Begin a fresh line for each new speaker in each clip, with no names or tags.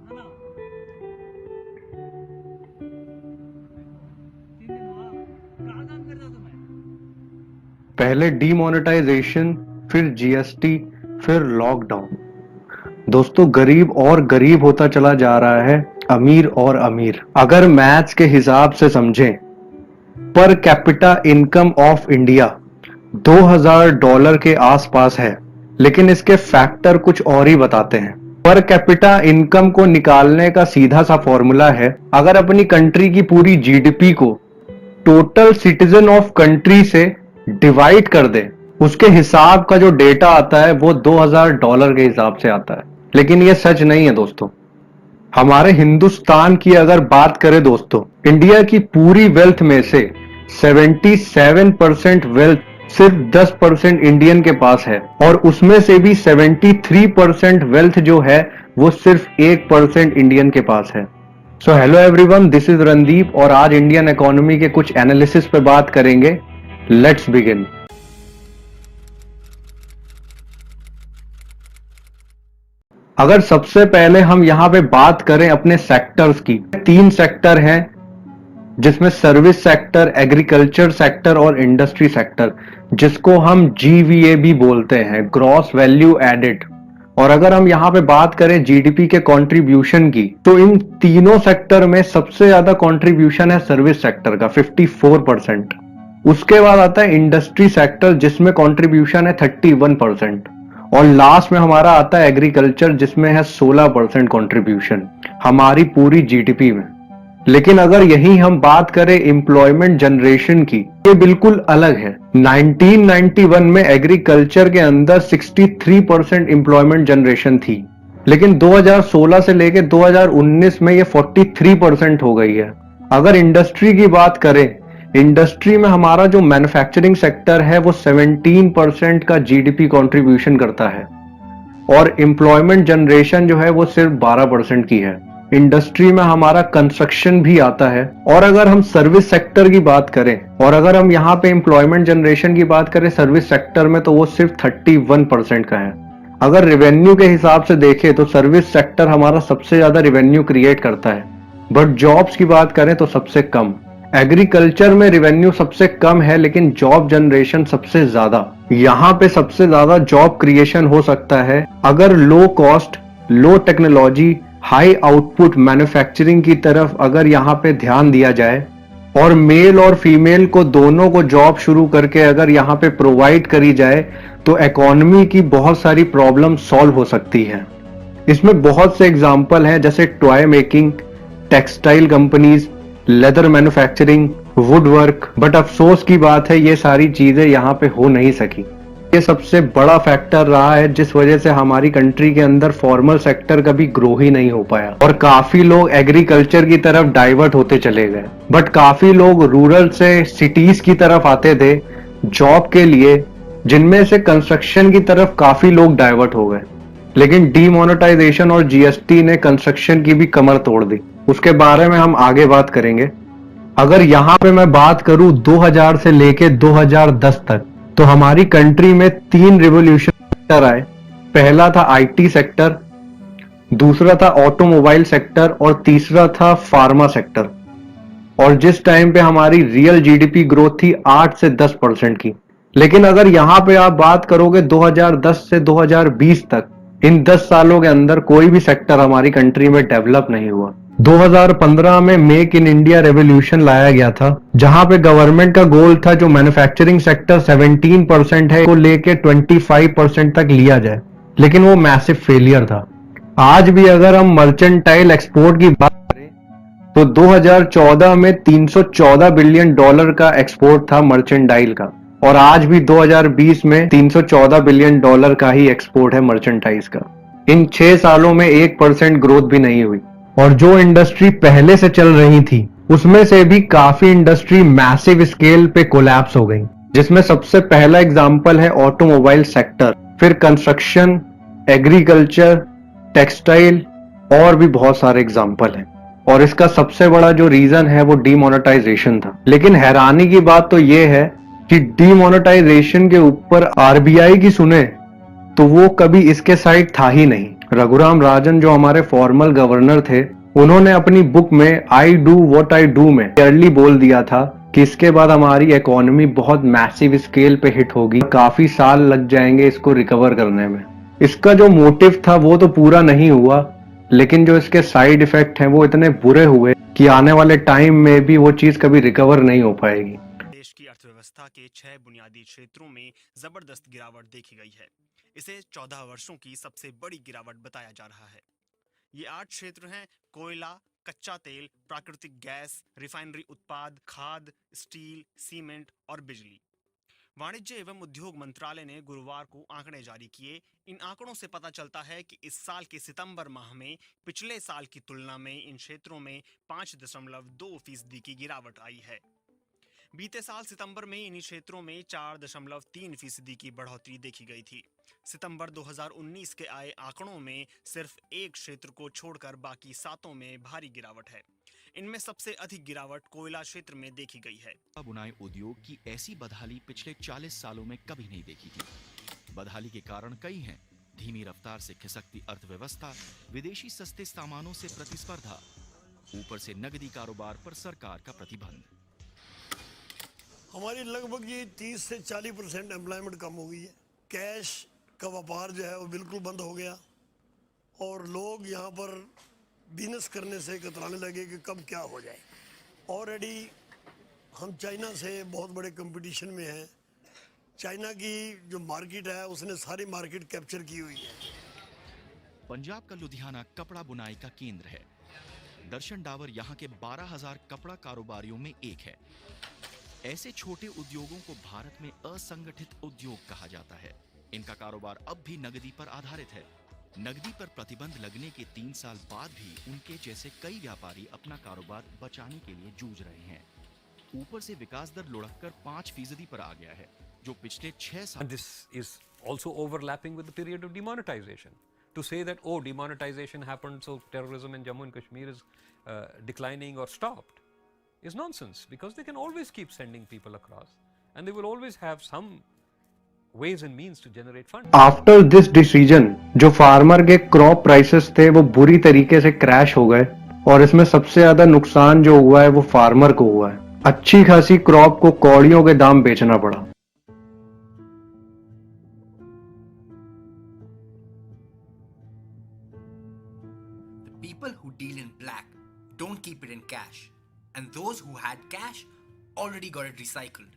है ना। 3 दिन हुआ, कहाँ काम करता तुम्हें?
पहले डीमोनेटाइजेशन, फिर जीएसटी, फिर लॉकडाउन। दोस्तों, गरीब और गरीब होता चला जा रहा है, अमीर और अमीर। अगर मैथ्स के हिसाब से समझें, per capita income of India $2000 के आसपास है, लेकिन इसके फैक्टर कुछ और ही बताते हैं। पर कैपिटा इनकम को निकालने का सीधा सा फॉर्मूला है, अगर अपनी कंट्री की पूरी जीडीपी को टोटल सिटीजन ऑफ कंट्री से डिवाइड कर दे, उसके हिसाब का जो डेटा आता है वो $2000 के हिसाब से आता है। लेकिन ये सच नहीं है दोस्तों। हमारे हिंदुस्तान की अगर बात करें दोस्तों, इंडिया की पूरी वेल्थ में से 77% वेल्थ सिर्फ 10% इंडियन के पास है, और उसमें से भी 73% वेल्थ जो है वो सिर्फ 1% इंडियन के पास है। So hello everyone, this is Randeep और आज इंडियन इकोनॉमी के कुछ एनालिसिस पे बात करेंगे। Let's begin. अगर सबसे पहले हम यहां पे बात करें अपने सेक्टर्स की, 3 सेक्टर हैं जिसमें सर्विस सेक्टर, एग्रीकल्चर सेक्टर और इंडस्ट्री सेक्टर, जिसको हम जीवीए भी बोलते हैं, ग्रॉस वैल्यू एडेड। और अगर हम यहां पे बात करें जीडीपी के कंट्रीब्यूशन की, तो इन तीनों सेक्टर में सबसे ज्यादा कंट्रीब्यूशन है सर्विस सेक्टर का 54%। उसके बाद आता है इंडस्ट्री सेक्टर जिसमें कंट्रीब्यूशन है 31%, और लास्ट में हमारा आता है एग्रीकल्चर जिसमें है 16% कंट्रीब्यूशन हमारी पूरी जीडीपी में। लेकिन अगर यही हम बात करें एम्प्लॉयमेंट जनरेशन की, ये बिल्कुल अलग है। 1991 में एग्रीकल्चर के अंदर 63% एम्प्लॉयमेंट जनरेशन थी, लेकिन 2016 से लेकर 2019 में ये 43% हो गई है। अगर इंडस्ट्री की बात करें, इंडस्ट्री में हमारा जो मैन्युफैक्चरिंग सेक्टर है वो 17% का जीडीपी कंट्रीब्यूशन करता है, और एम्प्लॉयमेंट जनरेशन जो है वो सिर्फ 12% की है। इंडस्ट्री में हमारा कंस्ट्रक्शन भी आता है। और अगर हम सर्विस सेक्टर की बात करें, और अगर हम यहाँ पे एम्प्लॉयमेंट जनरेशन की बात करें सर्विस सेक्टर में, तो वो सिर्फ 31% का है। अगर रेवेन्यू के हिसाब से देखें तो सर्विस सेक्टर हमारा सबसे ज्यादा रेवेन्यू क्रिएट करता है, बट जॉब्स की बात करें तो सबसे कम। एग्रीकल्चर में रेवेन्यू सबसे कम है, लेकिन जॉब जनरेशन सबसे ज्यादा। यहाँ पे सबसे ज्यादा जॉब क्रिएशन हो सकता है अगर लो कॉस्ट, लो टेक्नोलॉजी, हाई आउटपुट मैन्युफैक्चरिंग की तरफ अगर यहाँ पे ध्यान दिया जाए, और मेल और फीमेल को दोनों को जॉब शुरू करके अगर यहाँ पे प्रोवाइड करी जाए, तो इकोनॉमी की बहुत सारी प्रॉब्लम सॉल्व हो सकती है। इसमें बहुत से एग्जाम्पल हैं, जैसे toy making, textile companies, leather manufacturing, would work. But अफसोस की बात है ये सारी चीजें यहाँ पे हो नहीं सकी। ये सबसे बड़ा फैक्टर रहा है जिस वजह से हमारी कंट्री के अंदर फॉर्मल सेक्टर कभी ग्रो ही नहीं हो पाया, और काफी लोग एग्रीकल्चर की तरफ डाइवर्ट होते चले गए। बट काफी लोग रूरल से सिटीज की तरफ आते थे जॉब के लिए, जिनमें से कंस्ट्रक्शन की तरफ काफी लोग डाइवर्ट हो गए। लेकिन डीमोनेटाइजेशन और जीएसटी ने कंस्ट्रक्शन की भी कमर तोड़ दी। उसके बारे में हम आगे बात करेंगे। अगर यहाँ पे मैं बात करूं 2000 से लेके 2010 तक, तो हमारी कंट्री में 3 रिवोल्यूशन सेक्टर आए। पहला था आईटी सेक्टर, दूसरा था ऑटोमोबाइल सेक्टर, और तीसरा था फार्मा सेक्टर। और जिस टाइम पे हमारी रियल जीडीपी ग्रोथ थी 8 से 10% की। लेकिन अगर यहाँ पे आप बात करोगे 2010 से 2020 तक, इन 10 सालों के अंदर कोई भी सेक्टर हमारी कंट्री में डेवलप नहीं हुआ। 2015 में मेक इन इंडिया रेवोल्यूशन लाया गया था, जहां पे गवर्नमेंट का गोल था जो मैन्युफैक्चरिंग सेक्टर 17% है को लेके 25% तक लिया जाए, लेकिन वो मैसिव फेलियर था। आज भी अगर हम मर्चेंटाइल एक्सपोर्ट की बात करें, तो 2014 में $314 बिलियन का एक्सपोर्ट था मर्चेंटाइल का, और आज भी 2020 में $314 बिलियन का ही एक्सपोर्ट है मर्चेंटाइज का। इन 6 सालों में 1% ग्रोथ भी नहीं हुई। और जो इंडस्ट्री पहले से चल रही थी, उसमें से भी काफी इंडस्ट्री मैसिव स्केल पे कोलैप्स हो गई, जिसमें सबसे पहला एग्जांपल है ऑटोमोबाइल सेक्टर, फिर कंस्ट्रक्शन, एग्रीकल्चर, टेक्सटाइल, और भी बहुत सारे एग्जांपल हैं। और इसका सबसे बड़ा जो रीजन है वो डीमोनेटाइजेशन था। लेकिन हैरानी की बात तो ये है कि डीमोनेटाइजेशन के ऊपर आरबीआई की सुने तो वो कभी इसके साइड था ही नहीं। रघुराम राजन जो हमारे फॉर्मल गवर्नर थे, उन्होंने अपनी बुक में I do what I do में क्लियरली बोल दिया था कि इसके बाद हमारी इकोनॉमी बहुत मैसिव स्केल पे हिट होगी, काफी साल लग जाएंगे इसको रिकवर करने में। इसका जो मोटिव था वो तो पूरा नहीं हुआ, लेकिन जो इसके साइड इफेक्ट हैं वो इतने बुरे हुए कि आने वाले टाइम में भी वो चीज कभी रिकवर नहीं हो पाएगी।
देश की अर्थव्यवस्था के 6 बुनियादी क्षेत्रों में जबरदस्त गिरावट देखी गई है। इसे 14 वर्षों की सबसे बड़ी गिरावट बताया जा रहा है। ये 8 क्षेत्र हैं: कोयला, कच्चा तेल, प्राकृतिक गैस, रिफाइनरी उत्पाद, खाद, स्टील, सीमेंट और बिजली। वाणिज्य एवं उद्योग मंत्रालय ने गुरुवार को आंकड़े जारी किए। इन आंकड़ों से पता चलता है कि इस साल के सितंबर माह में पिछले साल की तुलना में इन क्षेत्रों में 5.2% की गिरावट आई है। बीते साल सितंबर में इन्हीं क्षेत्रों में 4.3% की बढ़ोतरी देखी गई थी। सितंबर 2019 के आए आंकड़ों में सिर्फ एक क्षेत्र को छोड़कर बाकी 7 में भारी गिरावट है। इनमें सबसे अधिक गिरावट कोयला क्षेत्र में देखी गई है।
बुनाई उद्योग की ऐसी बदहाली पिछले 40 सालों में कभी नहीं देखी थी। बदहाली के कारण कई हैं: धीमी रफ्तार से खिसकती अर्थव्यवस्था, विदेशी सस्ते सामानों से प्रतिस्पर्धा, ऊपर से नकदी कारोबार पर सरकार का प्रतिबंध।
हमारी लगभग ये 30 से 40% एम्प्लॉयमेंट कम हो गई है। कैश का व्यापार जो है वो बिल्कुल बंद हो गया और लोग यहाँ पर बिजनेस करने से कतराने लगे कि कब क्या हो जाए। ऑलरेडी हम चाइना से बहुत बड़े कंपटीशन में हैं। चाइना की जो मार्केट है उसने सारी मार्केट कैप्चर की हुई है।
पंजाब का लुधियाना कपड़ा बुनाई का केंद्र है। दर्शन डावर यहाँ के 12,000 कपड़ा कारोबारियों में एक है। ऐसे छोटे उद्योगों को भारत में असंगठित उद्योग कहा जाता है। इनका कारोबार अब भी नकदी पर आधारित है। नकदी पर प्रतिबंध लगने के 3 साल बाद भी उनके जैसे कई व्यापारी अपना कारोबार बचाने के लिए जूझ रहे हैं। ऊपर से विकास दर लुढ़ककर 5% पर आ गया है, जो पिछले 6 साल।
This is also overlapping with the period of demonetization. To say that, oh, demonetization happened, so terrorism in Jammu and Kashmir is declining or stopped, is nonsense, because they can always keep sending people across and they will always have some ways and means to generate funds.
After this decision जो farmer के crop prices थे वो बुरी तरीके से crash हो गए और इसमें सबसे ज्यादा नुकसान जो हुआ है वो फार्मर को हुआ है। अच्छी खासी क्रॉप को कौड़ियों के दाम बेचना पड़ा।
The people who deal in black don't keep it in cash, and those who had cash already got it recycled.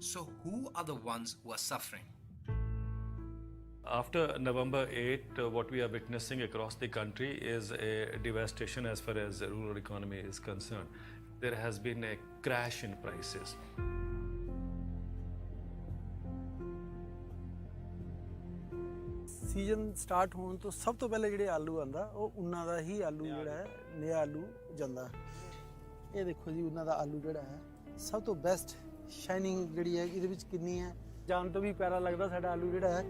So who are the ones who are suffering?
After November 8, what we are witnessing across the country is a devastation as far as the rural economy is concerned. There has been a crash in prices.
Season start ਹੋਣ ਤੋਂ ਸਭ ਤੋਂ ਪਹਿਲੇ ਜਿਹੜੇ ਆਲੂ ਆਂਦਾ ਉਹ ਉਹਨਾਂ ਦਾ ਹੀ ਆਲੂ ਜਿਹੜਾ ਹੈ ਨਿਆ ਆਲੂ ਜਾਂਦਾ। ਇਹ ਦੇਖੋ ਜੀ ਉਹਨਾਂ ਦਾ ਆਲੂ ਜਿਹੜਾ ਹੈ ਸਭ ਤੋਂ ਬੈਸਟ ਸ਼ਾਈਨਿੰਗ ਜਿਹੜੀ ਹੈ ਇਹਦੇ ਵਿੱਚ ਕਿੰਨੀ ਹੈ, ਜਾਣ ਤੋਂ ਵੀ ਪਿਆਰਾ ਲੱਗਦਾ ਸਾਡਾ ਆਲੂ ਜਿਹੜਾ है।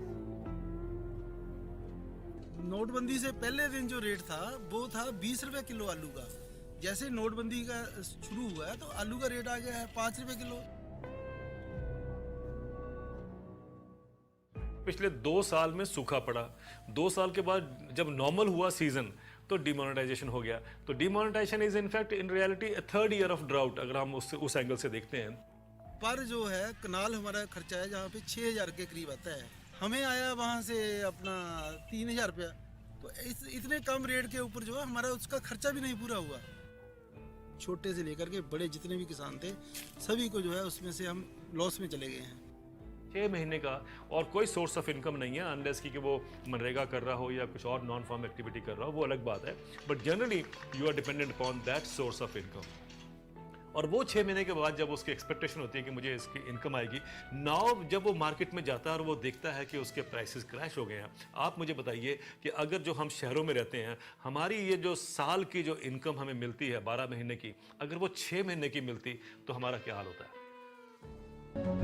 नोटबंदी से पहले दिन जो रेट था वो था 20 रुपए किलो आलू का। जैसे नोटबंदी का शुरू हुआ है तो आलू का रेट आ गया है 5 रुपए किलो।
पिछले 2 साल में सूखा पड़ा। 2 साल के बाद जब नॉर्मल हुआ सीजन तो डिमोनेटाइजेशन हो गया। तो demonetisation is in fact in reality a 3rd year of drought, अगर हम उस एंगल से देखते हैं।
पर जो है कनाल हमारा खर्चा है जहाँ पे 6,000 के करीब आता है, हमें आया वहाँ से अपना 3,000 रुपया। तो इतने कम रेट के ऊपर जो है हमारा उसका खर्चा भी नहीं पूरा हुआ। छोटे से लेकर के बड़े जितने भी किसान थे सभी को जो है उसमें से हम लॉस में चले गए हैं।
6 महीने का और कोई सोर्स ऑफ इनकम नहीं है, अनलेस कि वो मनरेगा कर रहा हो या कुछ और नॉन फार्म एक्टिविटी कर रहा हो, वो अलग बात है। But generally you are dependent upon that source of income. और वो 6 महीने के बाद जब उसकी एक्सपेक्टेशन होती है कि मुझे इसकी इनकम आएगी, नाउ जब वो मार्केट में जाता है और वो देखता है कि उसके प्राइसेस क्रैश हो गए हैं। आप मुझे बताइए कि अगर जो हम शहरों में रहते हैं, हमारी ये जो साल की जो इनकम हमें मिलती है 12 महीने की, अगर वो 6 महीने की मिलती तो हमारा क्या हाल होता है।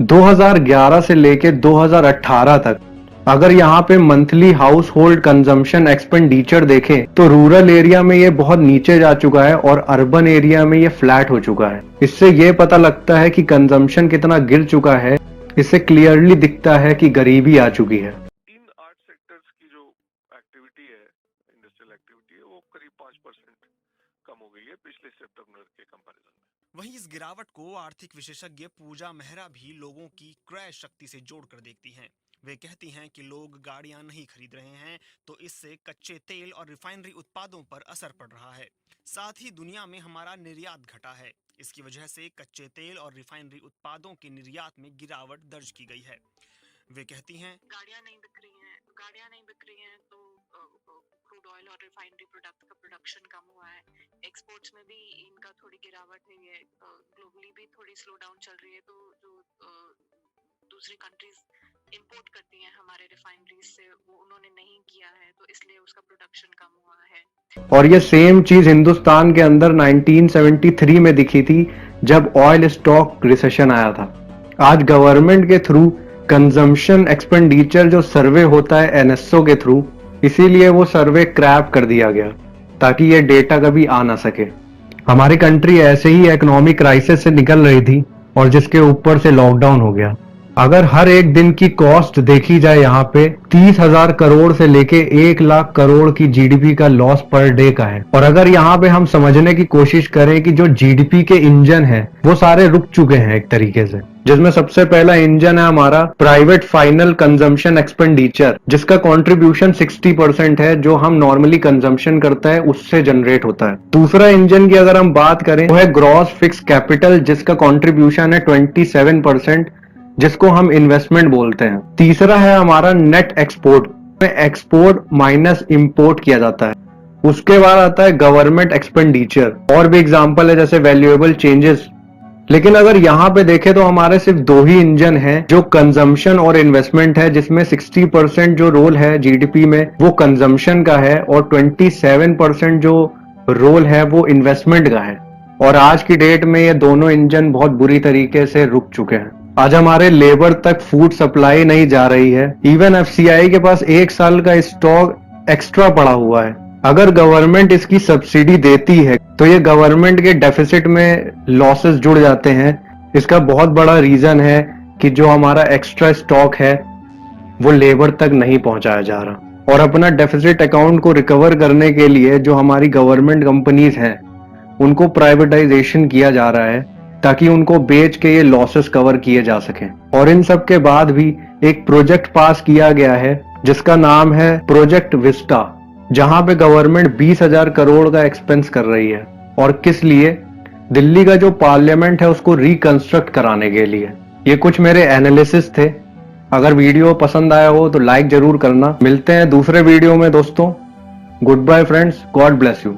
2011 से लेके 2018 तक अगर यहाँ पे monthly house hold consumption expenditure देखें तो रूरल एरिया में ये बहुत नीचे जा चुका है और अर्बन एरिया में ये फ्लैट हो चुका है। इससे ये पता लगता है कि कंजम्पशन कितना गिर चुका है। इससे क्लियरली दिखता है कि गरीबी आ चुकी है।
इन वर्कर्स की जो एक्टिविटी है, इंडस्ट्रियल एक्टिविटी है, वो करीब 5% कम हो गई है पिछले सितंबर के कंपैरिजन में।
वहीं इस गिरावट को आर्थिक विशेषज्ञ पूजा मेहरा भी लोगों की क्रय शक्ति से जोड़कर देखती हैं। वे कहती हैं कि लोग गाड़ियां नहीं खरीद रहे हैं तो इससे कच्चे तेल और रिफाइनरी उत्पादों पर असर पड़ रहा है। साथ ही दुनिया में हमारा निर्यात घटा है। इसकी वजह से कच्चे तेल और रिफाइनरी उत्पादों के निर्यात में गिरावट दर्ज की गई है। वे कहती हैं,
गाड़ियां नहीं बिक रही हैं तो क्रूड ऑयल और रिफाइनरी प्रोडक्ट का प्रोडक्शन कम हुआ है। एक्सपोर्ट्स में भी इनका थोड़ी गिरावट हुई है। ग्लोबली भी थोड़ी स्लो डाउन चल रही है, तो जो दूसरी कंट्रीज इंपोर्ट करती हैं हमारे रिफाइनरीज से, वो उन्होंने नहीं किया है, तो इसलिए उसका प्रोडक्शन कम हुआ है।
और ये सेम चीज हिंदुस्तान के अंदर 1973 में दिखी थी जब ऑयल स्टॉक रिसेशन आया था। आज गवर्नमेंट के थ्रू कंजम्पशन एक्सपेंडिचर जो सर्वे होता है एनएसओ के थ्रू, इसीलिए वो सर्वे क्रैप कर दिया गया ताकि ये डेटा कभी आ ना सके। हमारी कंट्री ऐसे ही इकोनॉमिक क्राइसिस से निकल रही थी और जिसके ऊपर से लॉकडाउन हो गया। अगर हर एक दिन की कॉस्ट देखी जाए यहाँ पे 30,000 करोड़ से लेके 1 लाख करोड़ की जीडीपी का लॉस पर डे का है। और अगर यहाँ पे हम समझने की कोशिश करें कि जो जीडीपी के इंजन हैं वो सारे रुक चुके हैं एक तरीके से, जिसमें सबसे पहला इंजन है हमारा प्राइवेट फाइनल कंजम्पशन एक्सपेंडिचर, जिसका कंट्रीब्यूशन 60% है, जो हम नॉर्मली कंजम्पशन करता है उससे जनरेट होता है। दूसरा इंजन की अगर हम बात करें वो है ग्रॉस फिक्स कैपिटल, जिसका कंट्रीब्यूशन है 27%, जिसको हम इन्वेस्टमेंट बोलते हैं। तीसरा है हमारा नेट एक्सपोर्ट, में एक्सपोर्ट माइनस इंपोर्ट किया जाता है। उसके बाद आता है गवर्नमेंट एक्सपेंडिचर, और भी एग्जांपल है जैसे वैल्यूएबल चेंजेस। लेकिन अगर यहाँ पे देखें तो हमारे सिर्फ 2 ही इंजन हैं जो कंजम्पशन और इन्वेस्टमेंट है, जिसमें 60% जो रोल है जीडीपी में वो कंजम्पशन का है और 27% जो रोल है वो इन्वेस्टमेंट का है। और आज की डेट में ये दोनों इंजन बहुत बुरी तरीके से रुक चुके हैं। आज हमारे लेबर तक फूड सप्लाई नहीं जा रही है। इवन एफसीआई के पास 1 साल का स्टॉक एक्स्ट्रा पड़ा हुआ है। अगर गवर्नमेंट इसकी सब्सिडी देती है तो ये गवर्नमेंट के डेफिसिट में लॉसेस जुड़ जाते हैं। इसका बहुत बड़ा रीजन है कि जो हमारा एक्स्ट्रा स्टॉक है वो लेबर तक नहीं पहुंचाया जा रहा। और अपना डेफिसिट अकाउंट को रिकवर करने के लिए जो हमारी गवर्नमेंट कंपनीज हैं उनको प्राइवेटाइजेशन किया जा रहा है ताकि उनको बेच के ये लॉसेस कवर किए जा सकें। और इन सब के बाद भी एक प्रोजेक्ट पास किया गया है जिसका नाम है प्रोजेक्ट विस्टा, जहां पे गवर्नमेंट 20,000 करोड़ का एक्सपेंस कर रही है। और किस लिए? दिल्ली का जो पार्लियामेंट है उसको रिकंस्ट्रक्ट कराने के लिए। ये कुछ मेरे एनालिसिस थे। अगर वीडियो पसंद आया हो तो लाइक जरूर करना। मिलते हैं दूसरे वीडियो में दोस्तों। Good bye friends, God bless you.